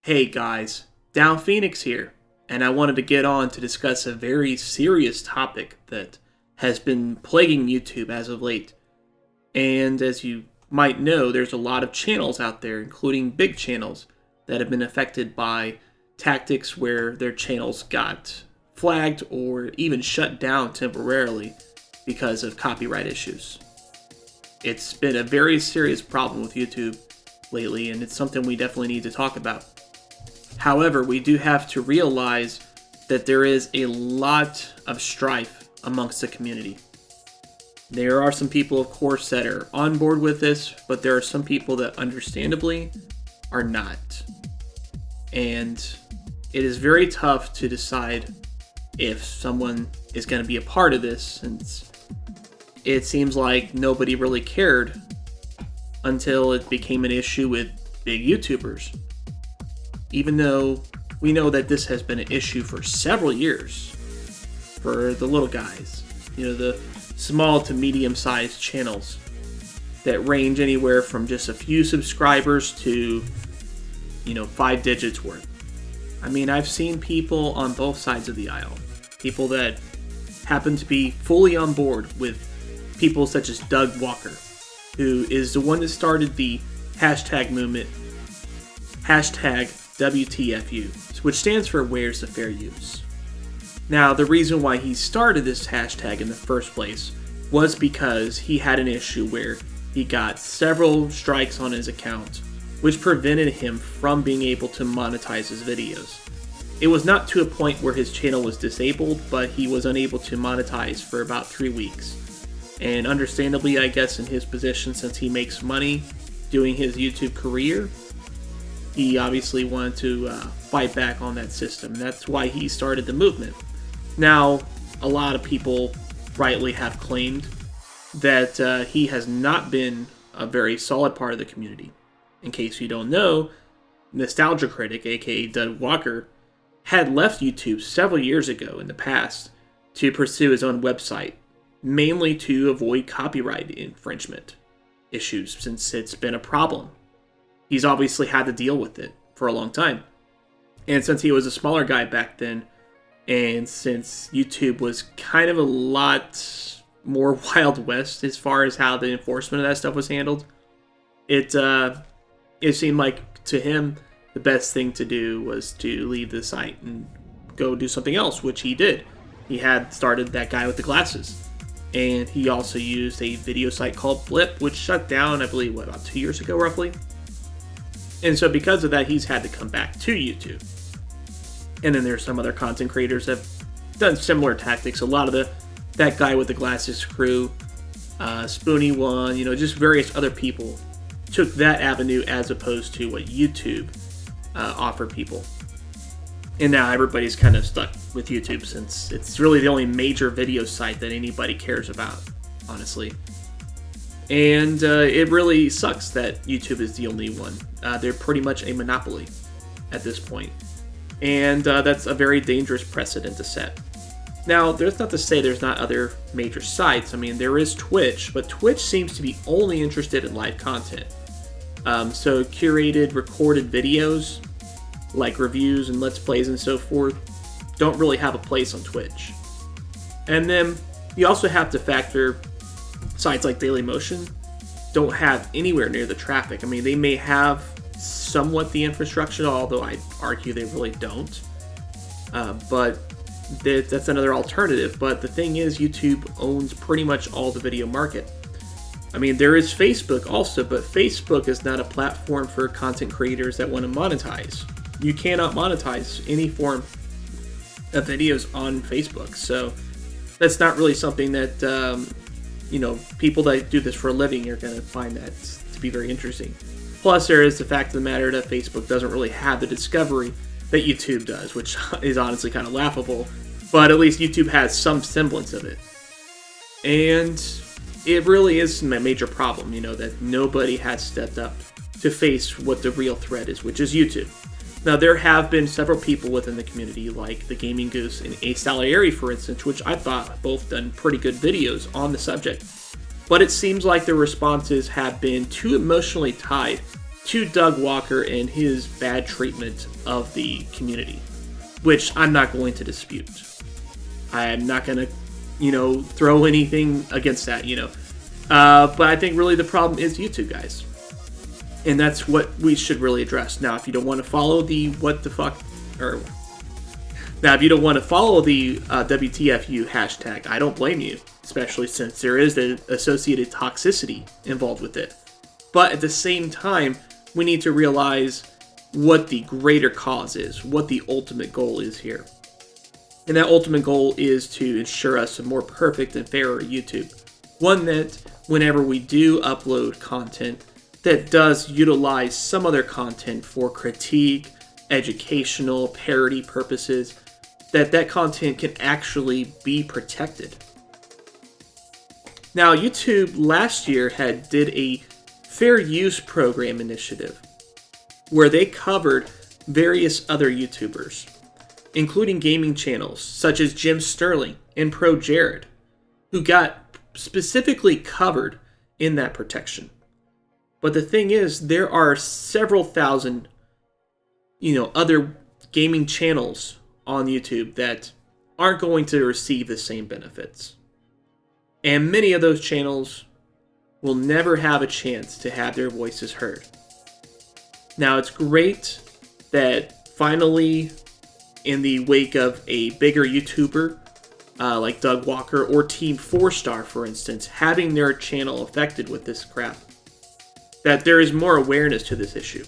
Hey guys, Downphoenix here, and I wanted to get on to discuss a very serious topic that has been plaguing YouTube as of late. And as you might know, there's a lot of channels out there, including big channels, that have been affected by tactics where their channels got flagged or even shut down temporarily because of copyright issues. It's been a very serious problem with YouTube lately, and it's something we definitely need to talk about. However, we do have to realize that there is a lot of strife amongst the community. There are some people, of course, that are on board with this, but there are some people that understandably are not. And it is very tough to decide if someone is going to be a part of this, since it seems like nobody really cared until it became an issue with big YouTubers. Even though we know that this has been an issue for several years for the little guys, the small to medium-sized channels that range anywhere from just a few subscribers to, 5 digits worth. I mean, I've seen people on both sides of the aisle, people that happen to be fully on board with people such as Doug Walker, who is the one that started the hashtag movement, hashtag WTFU, which stands for Where's the Fair Use. Now, the reason why he started this hashtag in the first place was because he had an issue where he got several strikes on his account, which prevented him from being able to monetize his videos. It was not to a point where his channel was disabled, but he was unable to monetize for about 3 weeks. And understandably, I guess, in his position, since he makes money doing his YouTube career, he obviously wanted to fight back on that system. That's why he started the movement. Now, a lot of people rightly have claimed that he has not been a very solid part of the community. In case you don't know, Nostalgia Critic, aka Doug Walker, had left YouTube several years ago in the past to pursue his own website, mainly to avoid copyright infringement issues, since it's been a problem. He's obviously had to deal with it for a long time. And since he was a smaller guy back then, and since YouTube was kind of a lot more Wild West as far as how the enforcement of that stuff was handled, it seemed like to him the best thing to do was to leave the site and go do something else, which he did. He had started that guy with the glasses. And he also used a video site called Blip, which shut down, I believe, about 2 years ago, roughly. And so because of that, he's had to come back to YouTube. And then there's some other content creators that have done similar tactics. A lot of that guy with the glasses crew, Spoony One, just various other people took that avenue as opposed to what YouTube offered people. And now everybody's kind of stuck with YouTube, since it's really the only major video site that anybody cares about, honestly. And it really sucks that YouTube is the only one. They're pretty much a monopoly at this point. And that's a very dangerous precedent to set. Now, there's not to say there's not other major sites. I mean, there is Twitch, but Twitch seems to be only interested in live content. So curated, recorded videos, like reviews and Let's Plays and so forth, don't really have a place on Twitch. And then you also have to factor sites like Dailymotion don't have anywhere near the traffic. I mean, they may have somewhat the infrastructure, although I'd argue they really don't. But that's another alternative. But the thing is, YouTube owns pretty much all the video market. I mean, there is Facebook also, but Facebook is not a platform for content creators that want to monetize. You cannot monetize any form of videos on Facebook. So that's not really something that people that do this for a living are going to find that to be very interesting. Plus, there is the fact of the matter that Facebook doesn't really have the discovery that YouTube does, which is honestly kind of laughable. But at least YouTube has some semblance of it. And it really is a major problem, that nobody has stepped up to face what the real threat is, which is YouTube. Now, there have been several people within the community, like the Gaming Goose and Ace Salieri, for instance, which I thought both done pretty good videos on the subject. But it seems like the responses have been too emotionally tied to Doug Walker and his bad treatment of the community, which I'm not going to dispute. I'm not going to, throw anything against that, But I think really the problem is YouTube, guys. And that's what we should really address. Now, if you don't want to follow the WTFU hashtag, I don't blame you, especially since there is the associated toxicity involved with it. But at the same time, we need to realize what the greater cause is, what the ultimate goal is here. And that ultimate goal is to ensure us a more perfect and fairer YouTube. One that, whenever we do upload content that does utilize some other content for critique, educational, parody purposes, that content can actually be protected. Now, YouTube last year did a fair use program initiative where they covered various other YouTubers, including gaming channels such as Jim Sterling and Pro Jared, who got specifically covered in that protection. But the thing is, there are several thousand, other gaming channels on YouTube that aren't going to receive the same benefits. And many of those channels will never have a chance to have their voices heard. Now, it's great that finally, in the wake of a bigger YouTuber like Doug Walker or Team 4-Star, for instance, having their channel affected with this crap, that there is more awareness to this issue.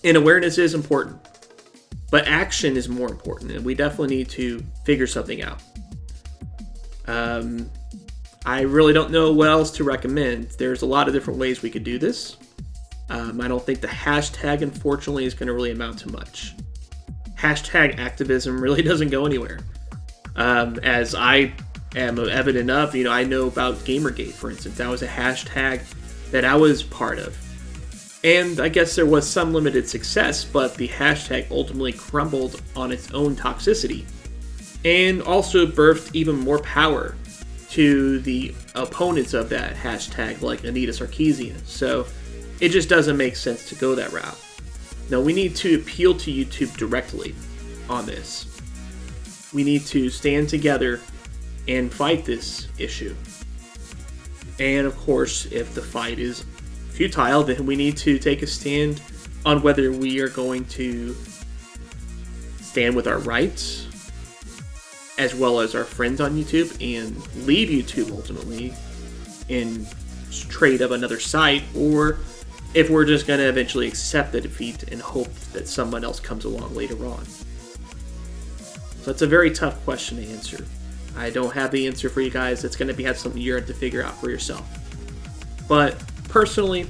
And awareness is important, but action is more important, and we definitely need to figure something out. I really don't know what else to recommend. There's a lot of different ways we could do this. I don't think the hashtag, unfortunately, is going to really amount to much. Hashtag activism really doesn't go anywhere. As I am evident of, I know about Gamergate, for instance. That was a hashtag that I was part of. And I guess there was some limited success, but the hashtag ultimately crumbled on its own toxicity. And also birthed even more power to the opponents of that hashtag, like Anita Sarkeesian. So it just doesn't make sense to go that route. No, we need to appeal to YouTube directly on this. We need to stand together and fight this issue. And of course, if the fight is futile, then we need to take a stand on whether we are going to stand with our rights as well as our friends on YouTube and leave YouTube ultimately in trade of another site, or if we're just going to eventually accept the defeat and hope that someone else comes along later on. So it's a very tough question to answer. I don't have the answer for you guys. It's going to have something you're going to figure out for yourself. But personally,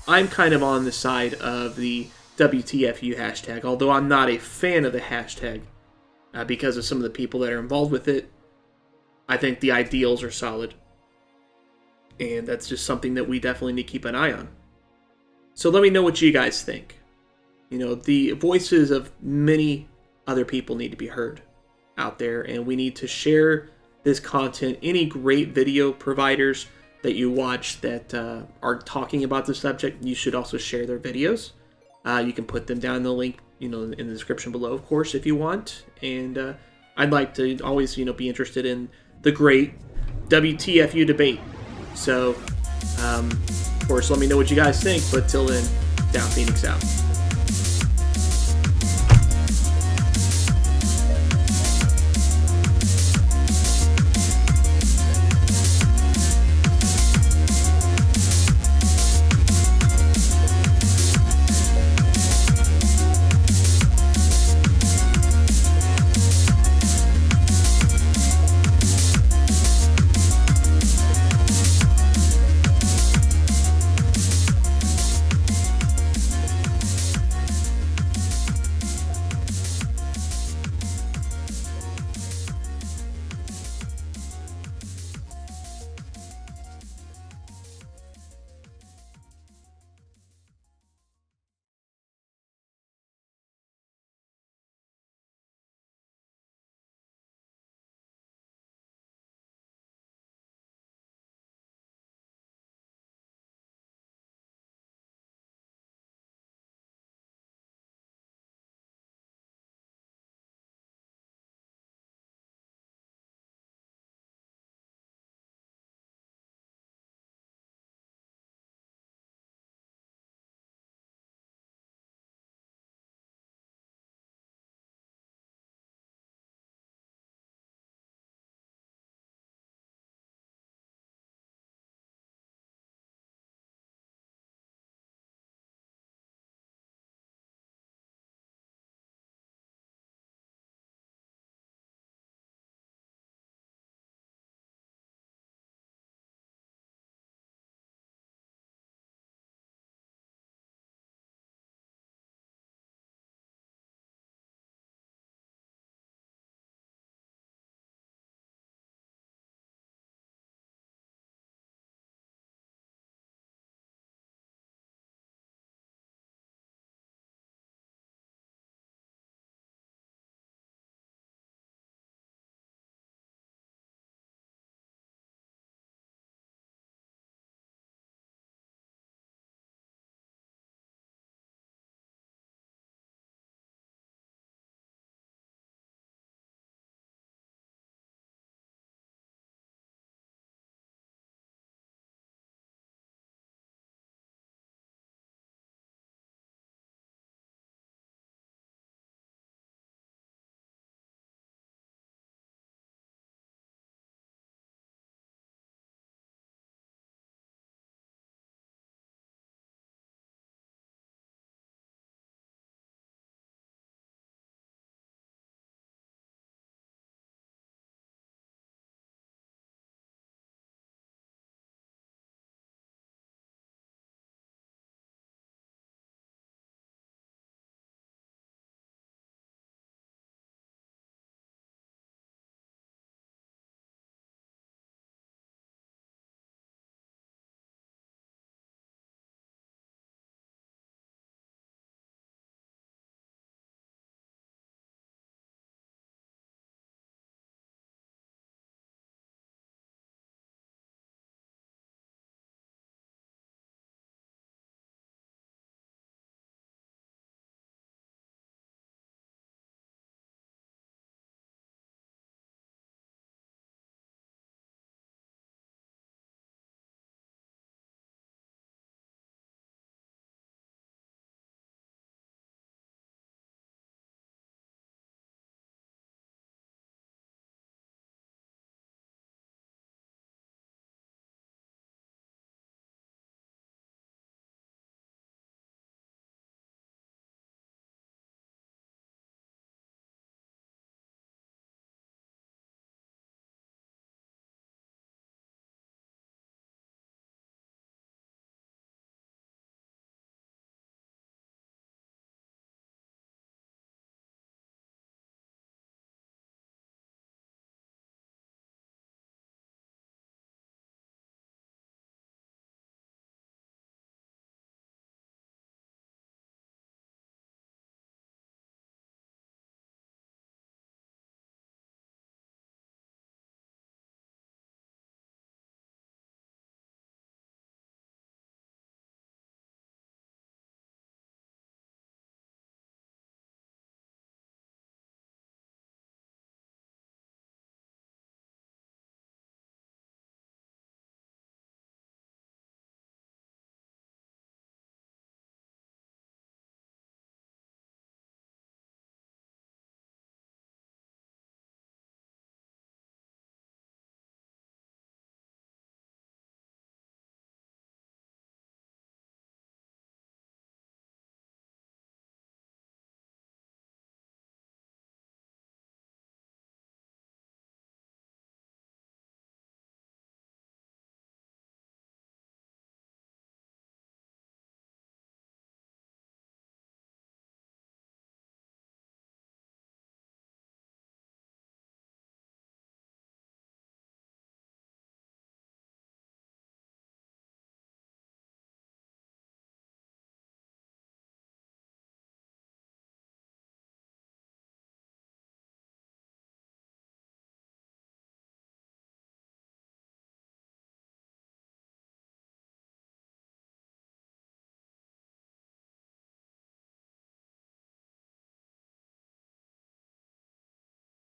I'm kind of on the side of the WTFU hashtag, although I'm not a fan of the hashtag because of some of the people that are involved with it. I think the ideals are solid. And that's just something that we definitely need to keep an eye on. So let me know what you guys think. The voices of many other people need to be heard out there, and we need to share this content. Any great video providers that you watch that are talking about the subject, you should also share their videos. You can put them down in the link, in the description below, of course, if you want. And I'd like to always, be interested in the great WTFU debate. So, of course, let me know what you guys think. But till then, Downphoenix out.